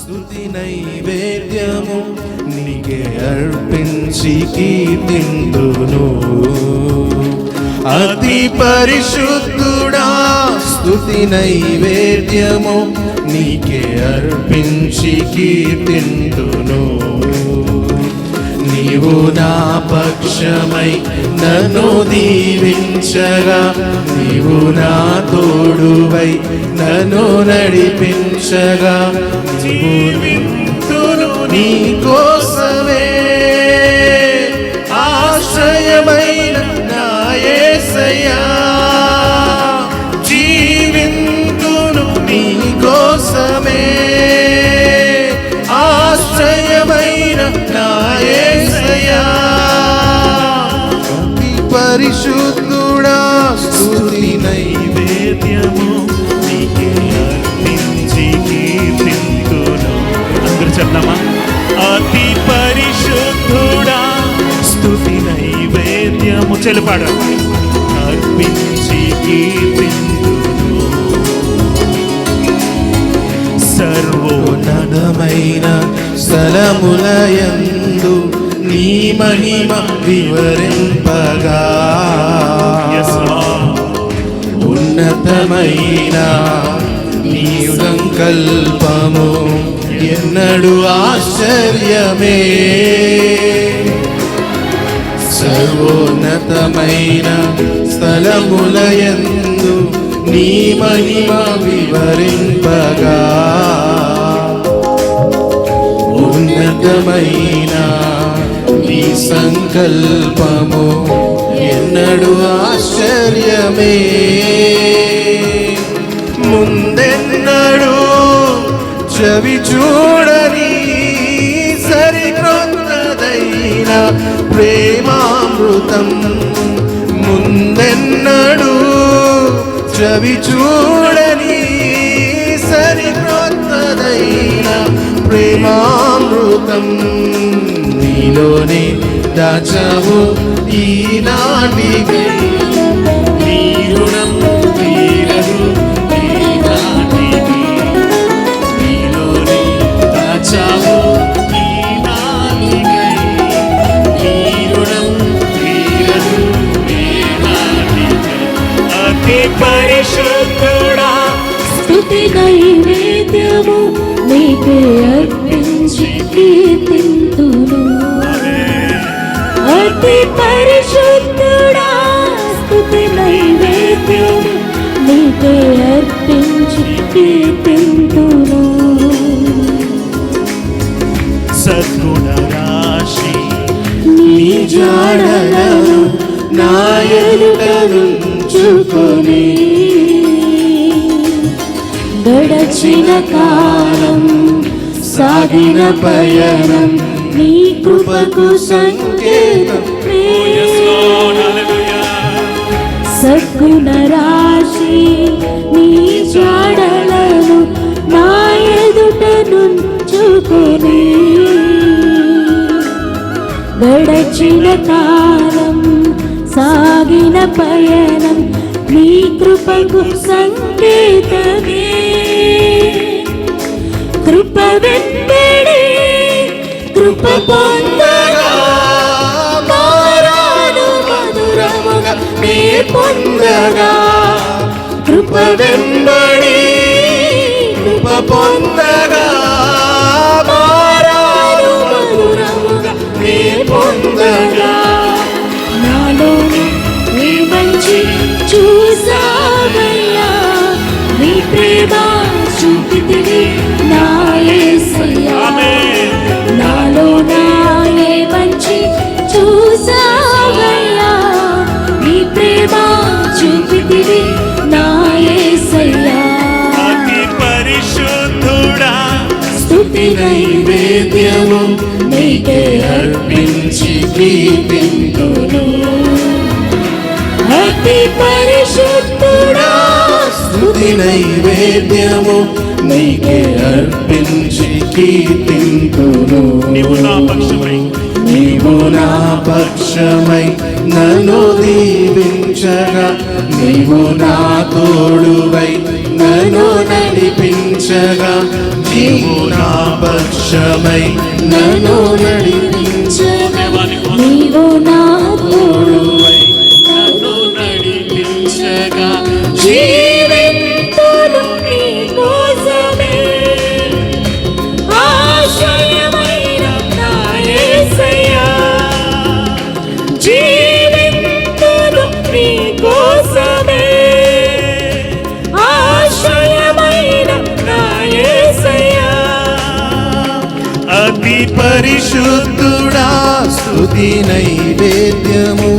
స్తుతి నైవేద్యము నీకే అర్పించి కీర్తింతును. అతి పరిశుద్ధుడా స్తుతి నైవేద్యము నీకే అర్పించి కీర్తింతును. నీవు నా పక్షమై నన్ను దీవించగా, నీవు నా తోడువై నన్ను నడిపించగా, జీవింతును నీ కోసమే ఆశ్రయమైన నా యేసయ్యా. జీవింతును నీ కోసమే ఆశ్రయమైన నా యేసయ్యా. అతి పరిశుద్ధుడా స్తుతి నైవేద్యము నీకే అర్పించి కీర్తింతును. అందరూ చెప్తామా? అతి పరిశుద్ధుడా స్తుతి నైవేద్యము చెలుపాడు అర్పించి కీర్తింతును. సర్వోన్నతమైన స్థలములయందు నీ మహిమ వివరింపగా, ఉన్నతమైన నీ సంకల్పము ఎన్నడు ఆశ్చర్యమే. సర్వోన్నతమైన స్థలములయందు నీ మహిమ వివరింపగా, ఉన్నతమైన నీ సంకల్పము ఎన్నడు ఆశ్చర్యమే. ముందెన్నడు చవి చూడని సరికొత్తదైన ప్రేమామృతం, ముందెన్నడు చవి చూడని సరికొత్తదైన ప్రేమామృతం నీలోనే దాచావు ఈనాటికి. నీ రుణం తీరదు ఈనాటికి, నీలోనే దాచావు ఈనాటికి. నీ రుణం తీరదు ఈనాటికి. అతి పరిశుద్ధుడా స్తుతి నైవేద్యము నీకే అర్పించి కీర్తింతును. అతి పరిశుద్ధుడా స్తుతి నైవేద్యము నీకే అర్పించి కీర్తింతును. సద్గుణ రాశి నీ జాడలను నా ఎదుట నుంచుకొని, గడచిన కాలం సాగిన పయనం నీ కృపకు సంకేతం. సద్గుణ రాశి నీ జాడలను నా ఎదుట నుంచుకొని, గడచిన కాలం సాగిన పయనం నీ కృపకు సంకేతమే. కృప వెంబడి కృప పొందగా, మారాను మధురముగా నీ పొందగా. కృప వెంబడి కృప పొందగా, మారాను మధురముగా నీ పొందగా. నాలోని నీ మంచి చూసావయ్యా, నీ ప్రేమ చూపితివి నా యేసయ్యా. నాలో నాయే మంచి చూసావయ్యా, నీ ప్రేమ చూపితివి నా యేసయ్యా. అతి పరిశుద్ధుడా స్తుతి నైవేద్యము నీకే అర్పించి కీర్తింతును. అతి పరిశుద్ధుడా స్తుతి నైవేద్యము నీకే అర్పించి కీర్తింతును. నీవు నా పక్షమై నీవు నా పక్షమై నన్ను దీవించగా, నీవు నా తోడువై నన్ను నడిపించగా, నీవు నా పక్షమై నన్ను నడిపించగా, నీవు నా తోడువై నన్ను నడిపించగా, జీవింతును నీ కోసమే ఆశ్రయమైన నా యేసయ్యా. జీవింతును నీ కోసమే ఆశ్రయమైన నా యేసయ్యా. అతి పరిశుద్ధుడా స్తుతి నైవేద్యము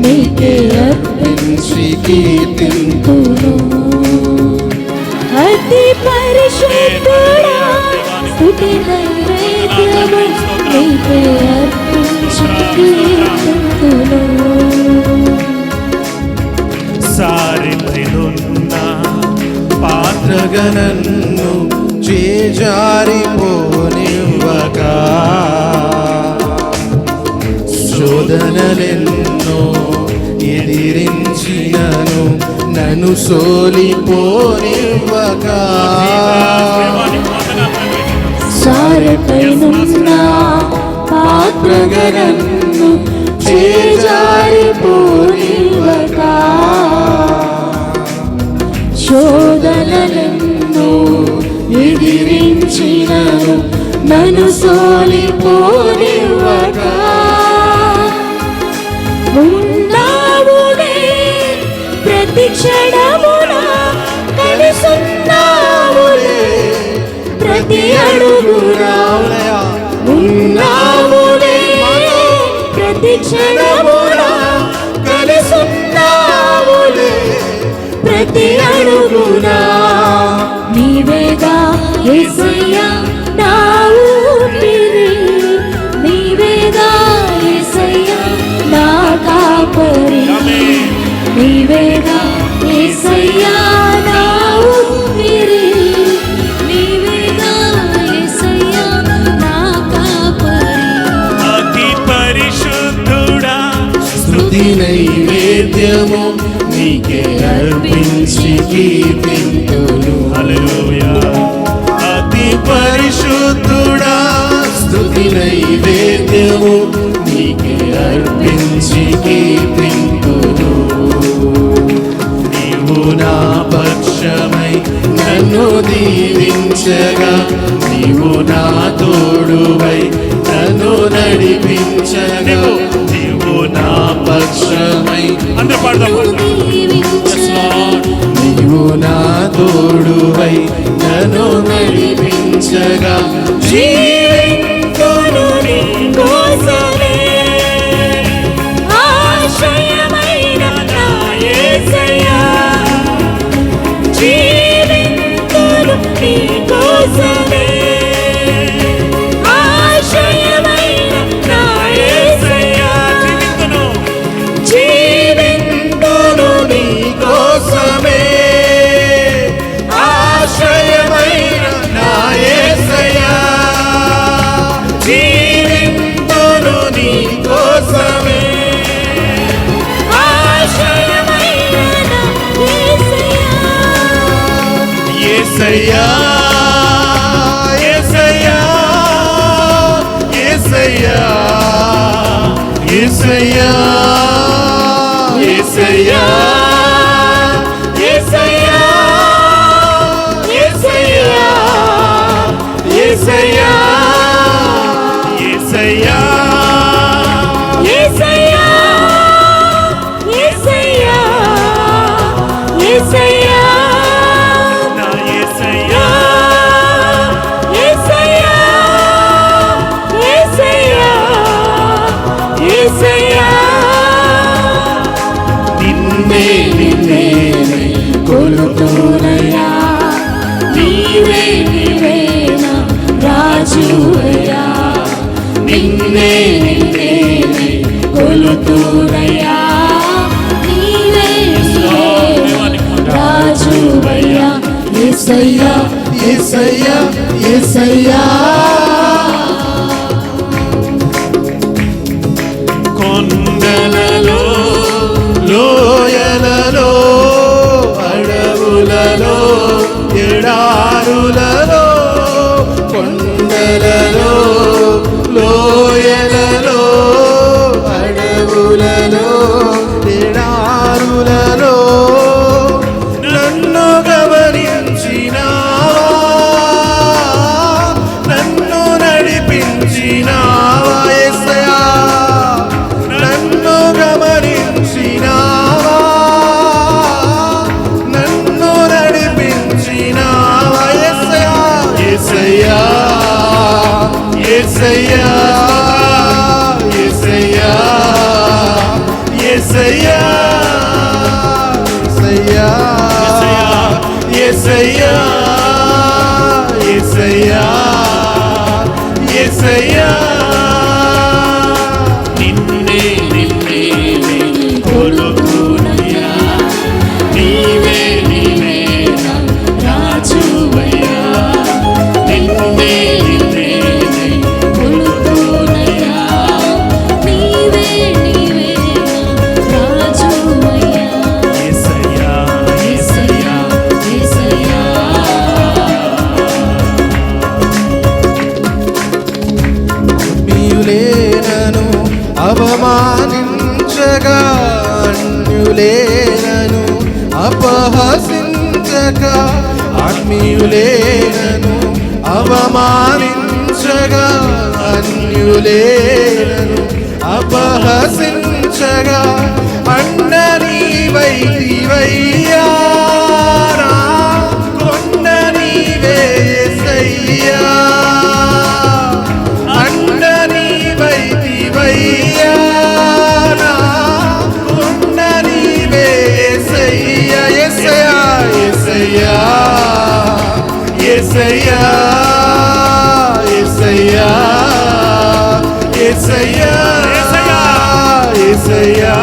నీకే అర్పించి కీర్తింతును. అతి పరిశుద్ధుడా స్తుతి నైవేద్యము నీకే అర్పించి కీర్తింతును. సారెత్తినున్న పాత్రగా నన్ను చేజారిపోనివ్వగా, శోధనలెన్నో ఎదిరించినను నన్ను సోలిపోనివ్వగా, సారెపైనున్న పాత్రగా నన్ను చేజారిపోనివ్వగా, శోధనలెన్నో ఎదిరించినను నన్ను సోలిపోనివ్వగా, ఉన్నావులే ప్రతి క్షణమున కలిసున్నావులే ప్రతి అడుగునా, ఉన్నావులే ప్రతి క్షణమున కలిసున్నావులే ప్రతి అడుగునా. నీవేగా యేసయ్యా నా ఊపిరి, నీవేగా యేసయ్యా నా కాపరి, నీవేగా యేసయ్యా నా ఊపిరి, నీవేగా యేసయ్యా నా కాపరి. అతి పరిశుద్ధుడా స్తుతి నైవేద్యము నీకే అర్పించి కీర్తింతును. హల్లెలూయా. అతి పరిశుద్ధుడా స్తుతి నైవేద్యము నీకే అర్పించి కీర్తింతును. నీవు నా పక్షమై నన్ను దీవించగా, నీవు నా తోడువై నన్ను నడిపించగా, నీవు నా పక్షమై అందరూ పాడదాం. నీవు నా తోడువై నన్ను నడిపించగా, జీవింతును నీ కోసమే ఆశ్రయమైన నా యేసయ్యా. జీవింతును నీ కోసమే ఆశ్రయమైన నా యేసయ్యా. జీవింతును నీ కోసమే ఆశ్రయమైన నా యేసయ్యా. జీవింతును నీ కోసమే ఆశ్రయమైన నా యేసయ్యా. యేసయ్యా యేసయ్యా యేసయ్యా యేసయ్యా యేసయ్యా యేసయ్యా యేసయ్యా యేసయ్యా యేసయ్యా యేసయ్యా యేసయ్యా నా యేసయ్యా యేసయ్యా యేసయ్యా యేసయ్యా. నిన్నే నిన్నే కొలుతునయ్యా నీవే నీవే నా రాజువయ్యా. నిన్నే నిన్నే కొలుతునయ్యా నీవే నీవే రాజువయ్యా. యేసయ్యా యేసయ్యా యేసయ్యా ఎడారులలో కొండలలో లోయలలో అడవులలో ఎడారులలో నన్ను గమనించినావా, నన్ను నడిపించినావా యేసయ్యా, నన్ను గమనించినావా, నన్ను నడిపించినావా యేసయ్యా, యేసయ్యా, యేసయ్యా, యేసయ్యా, యేసయ్యా, యేసయ్యా, యేసయ్యా, యేసయ్యా, నిన్నే నిన్నే కొలుకునయ్యా, నీవే నీవే రాజువయ్యా, నిన్నే నిన్నే కొలుకునయ్యా, నీవే నీవే రాజువయ్యా, యేసయ్యా, యేసయ్యా, యేసయ్యా. అన్యులేనను అవమానించగా, అన్యులేనను అపహసించగా, ఆత్మీయులేనను అవమానించగా, అన్యులేనను అపహసించగా, అండ నీవైతివయ్యా, నా కొండ నీవే యేసయ్యా, అండ నీవైతివయ్యా, నా కొండ నీవే యేసయ్యా, యేసయ్యా, యేసయ్యా, యేసయ్యా, యేసయ్యా, యేసయ్యా, యేసయ్యా,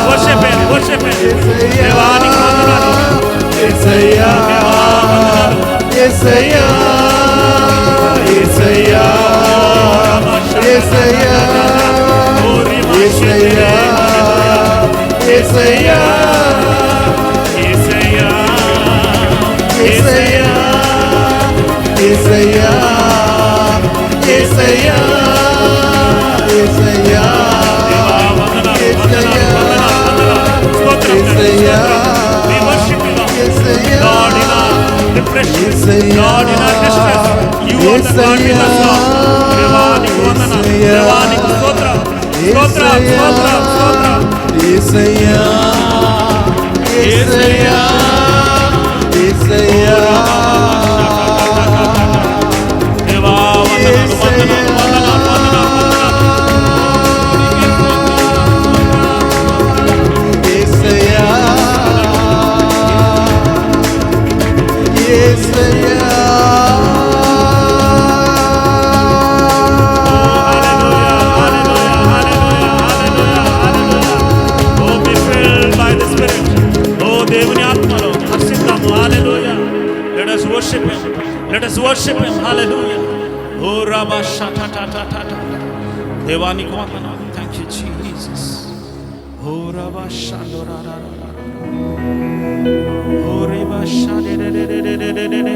worship him, worship him. దేవానికి వందనాలు. యేసయ్యా, యేసయ్యా, యేసయ్యా, యేసయ్యా, యేసయ్యా, యేసయ్యా, యేసయ్యా, యేసయ్యా, యేసయ్యా, యేసయ్యా, యేసయ్యా, దేవా, వందనాలు, వందనాలు, వందనాలు, వందనాలు. స్తోత్రం యేసయ్యా, We worship you, Lord. Yesayya, God in our depression, Yesayya, God in our distress, you are the God with us, Lord. దేవానికి వందనాలు, దేవానికి స్తోత్రం, స్తోత్రం, స్తోత్రం, స్తోత్రం. యేసయ్యా, యేసయ్యా, యేసయ్యా, దేవా, వందనాలు, వందనాలు, వందనాలు, వందనాలు, వందనాలు. యేసయ్యా, యేసయ్యా, worship him. Let us worship him. Hallelujah. Oh Rabba Shata ta ta ta ta. దేవానికి వందనాలు. Thank you Jesus. Oh Rabba Shando ra ra ra ra. Oh Rabba Shade de de de de de de de.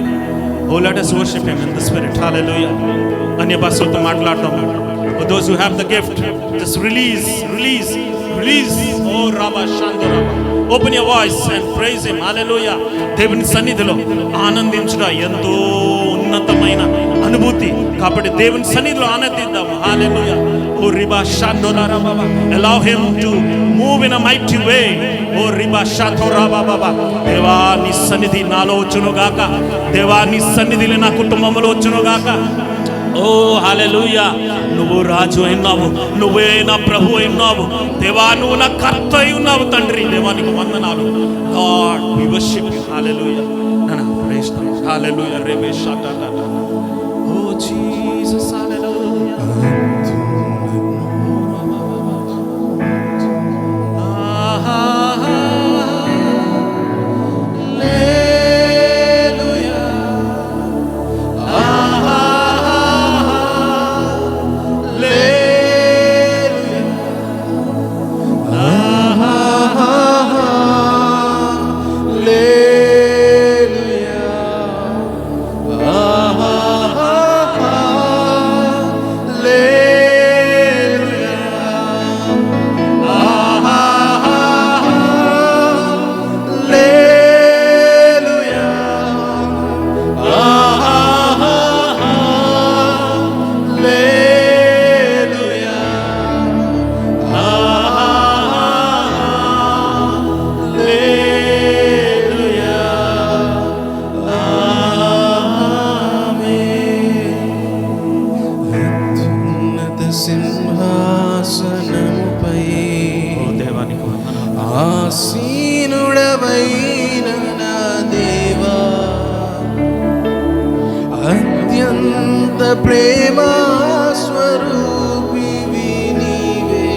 Oh, let us worship him in the spirit. Hallelujah. అన్య భాషలతో మాట్లాడటం. For those who have the gift, just release. Oh Rabba Shando ra. Open your voice and praise him. Hallelujah. దేవుని సన్నిధిలో ఆనందించుట ఎంతో ఉన్నతమైన అనుభూతి కాబట్టి దేవుని సన్నిధిలో ఆనందిద్దాం. Hallelujah. Oh riba shandora baba. Allow him to move in a mighty way. Oh riba shatora baba. దేవా నీ సన్నిధి నాలో వచ్చును గాక. దేవా నీ సన్నిధిలో నా కుటుంబంలో వచ్చును గాక. ఓ హల్లెలూయా. నువ్వు రాజు అయినావు, నువ్వే నా ప్రభు అయినావు. దేవా నువ్వు నా కర్త అయి ఉన్నావు తండ్రి. దేవానికి వందనాలు. God we worship you. Hallelujah. Nana praise the Lord. Hallelujah. Rebe shata ta ta. Oh Jesus. Hallelujah. అత్యంత ప్రేమ స్వరూపివి నీవే,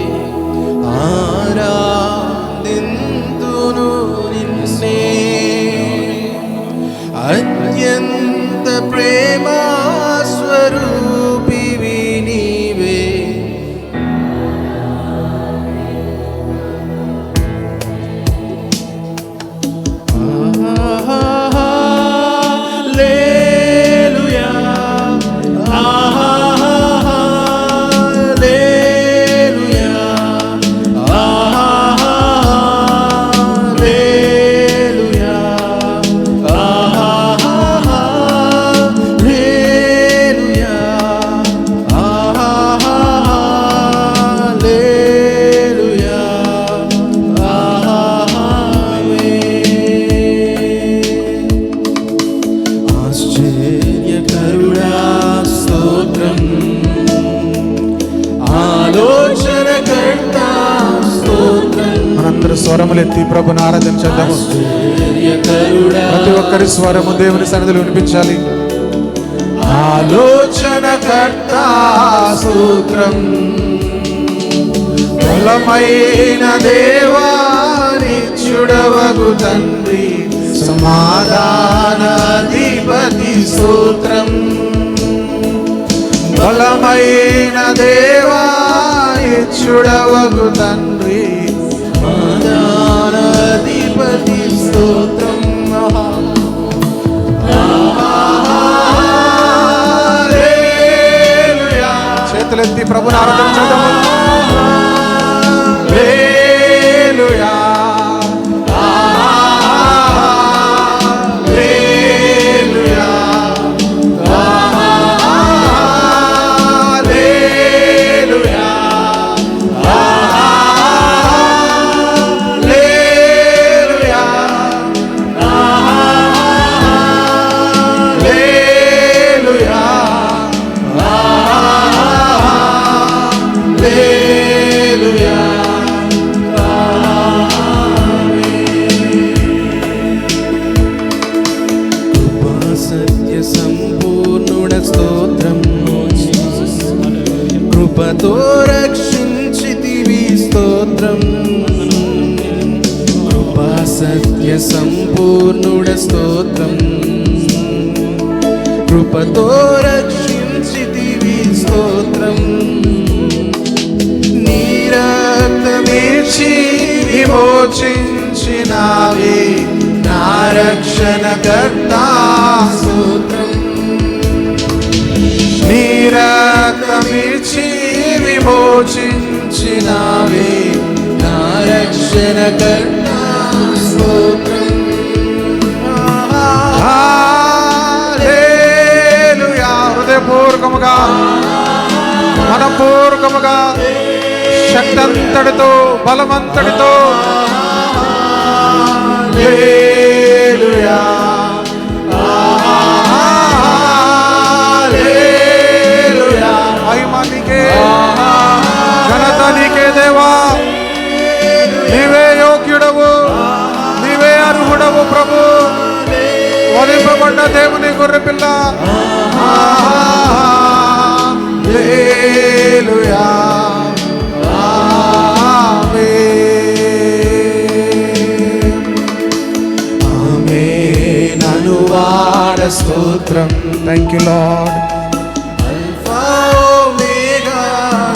ఆరాధింతును నిన్నే. అత్యంత ప్రేమ స్వరూపివి నీవే, స్వరములెత్తి ప్రభుని ఆరాధించేద్దాము. ప్రతి ఒక్కరి స్వరము దేవుని సన్నిధిలో వినిపించాలి. ఆలోచనకర్త స్తోత్రం, బలమైన దేవా నిత్యుడవగు తండ్రి, సమాధానాధిపతి స్తోత్రం. బలమైన దేవా నిత్యుడవగు తండ్రి, సమాధానాధిపతి స్తోత్రం. చేతులెత్తి ప్రభుని ఆరాధించుదాము. హల్లెలూయా, హల్లెలూయా, హల్లెలూయా, హల్లెలూయా, హల్లెలూయా. సత్య సంపూర్ణుడ స్తోత్రం, కృపతో రక్షించితివి స్తోత్రం. కృపా సత్య సంపూర్ణుడ స్తోత్రం, కృపతో రక్షించితివి స్తోత్రం. నీ రక్తమిచ్చి విమోచించినావే నా రక్షణకర్త స్తోత్రం. నీ రక్తమిచ్చి విమోచించినావే నా రక్షణకర్త స్తోత్రం. హల్లెలూయా. హృదయపూర్వకముగా మనపూర్వకముగా శక్తంతటితో బలమంతటితో హల్లెలూయా, హల్లెలూయా. మహిమ నీకే, ఘనత నీకే దేవా. నీవే యోగ్యుడవు, నీవే అర్హుడవు ప్రభు. వధింపబడ్డ దేవుని గొర్రెపిల్ల. హల్లెలూయా, ఆమేన్. అనువాడ స్తోత్రం. Thank you lord. Alpha omega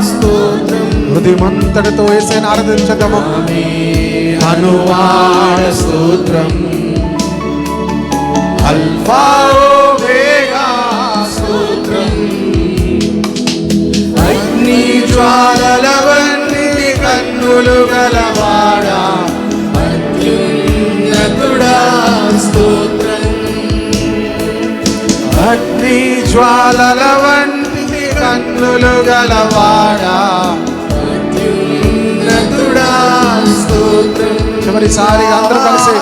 స్తోత్రం. హృదయమంతటితో యేసుని ఆరాధించుదాము. అనువాడ స్తోత్రం, అల్ఫా ఓమేగా స్తోత్రం. అగ్ని జ్వాలల వంటి కన్నులు గలవాడా, అత్యున్నతుడా స్తోత్రం. అగ్ని జ్వాలల వంటి కన్నులు గలవాడా, అత్యున్నతుడా స్తోత్రం. చివరిసారి అందరూ కలిసి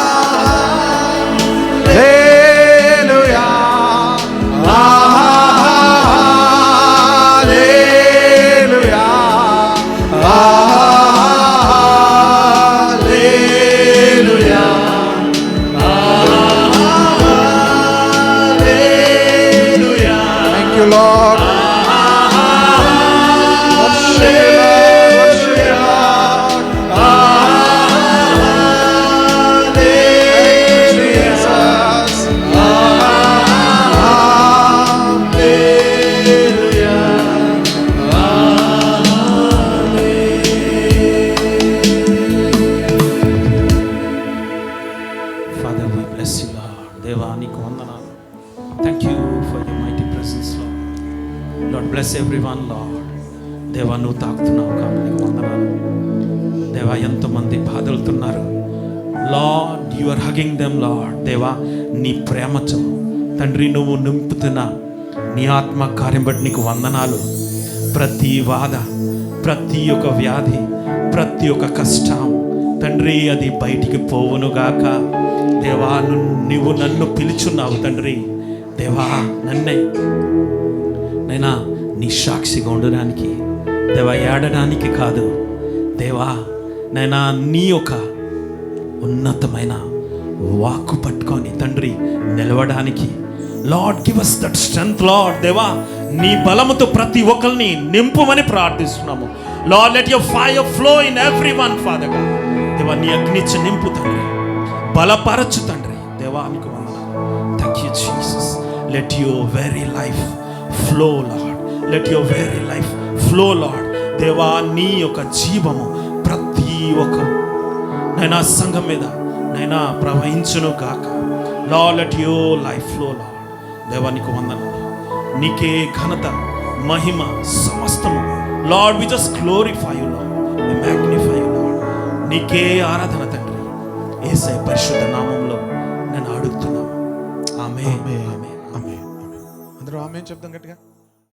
hallelujah, hallelujah, hallelujah, hallelujah. Thank you Lord. Worship you, Lord. Worship you, Lord. Thank you, Jesus. Father, we bless you, Lord. దేవా నీకు వందనాలు. Thank you for your mighty presence, Lord. Lord, bless everyone, Lord. దేవా నువ్వు తాకుతున్నావు కాబట్టి నీకు వందనాలు. దేవా ఎంతమంది బాధలుతున్నారు. Lord, you are hugging them, Lord. దేవా నీ ప్రేమతో తండ్రి నువ్వు నింపుతున్న నీ ఆత్మ కార్యం బట్టి నీకు వందనాలు. ప్రతి బాధ, ప్రతి ఒక్క వ్యాధి, ప్రతి ఒక్క కష్టం తండ్రి అది బయటికి పోవునుగాక. దేవా నువ్వు నన్ను పిలుచున్నావు తండ్రి. దేవా నైనా నీ సాక్షిగా ఉండడానికి, దేవా ఏడడానికి కాదు, దేవా నైనా నీ యొక్క ఉన్నతమైన వాక్కు పట్టుకొని తండ్రి నిలవడానికి. Lord give us that strength, Lord. దేవా నీ బలముతో ప్రతి ఒక్కరిని నింపుమని ప్రార్థిస్తున్నాము. Lord let your fire flow in everyone father God. దేవా నీ అగ్నిచ్చి నింపు తండ్రి, బలపరచు తండ్రి. దేవా నీకు వందనాలు. Thank you Jesus. Let your very life flow lord. Let your very life flow lord. దేవా నీ యొక్క జీవము ప్రతి ఒక్క నైనా సంఘం మీద నైనా ప్రవహించును గాక. Lord let your life flow lord. దేవా నీకు వందనాలు. నీకే ఘనత, మహిమ సమస్తము. Lord we just glorify you lord, we magnify you lord. నీకే ఆరాధన తండ్రి. యేసయ్య పరిశుద్ధ నామములో నేను అడుగుతున్నాను. ఆమేన్. ఆమేన్. అందరూ ఆమేన్ చెప్తాం గట్టిగా.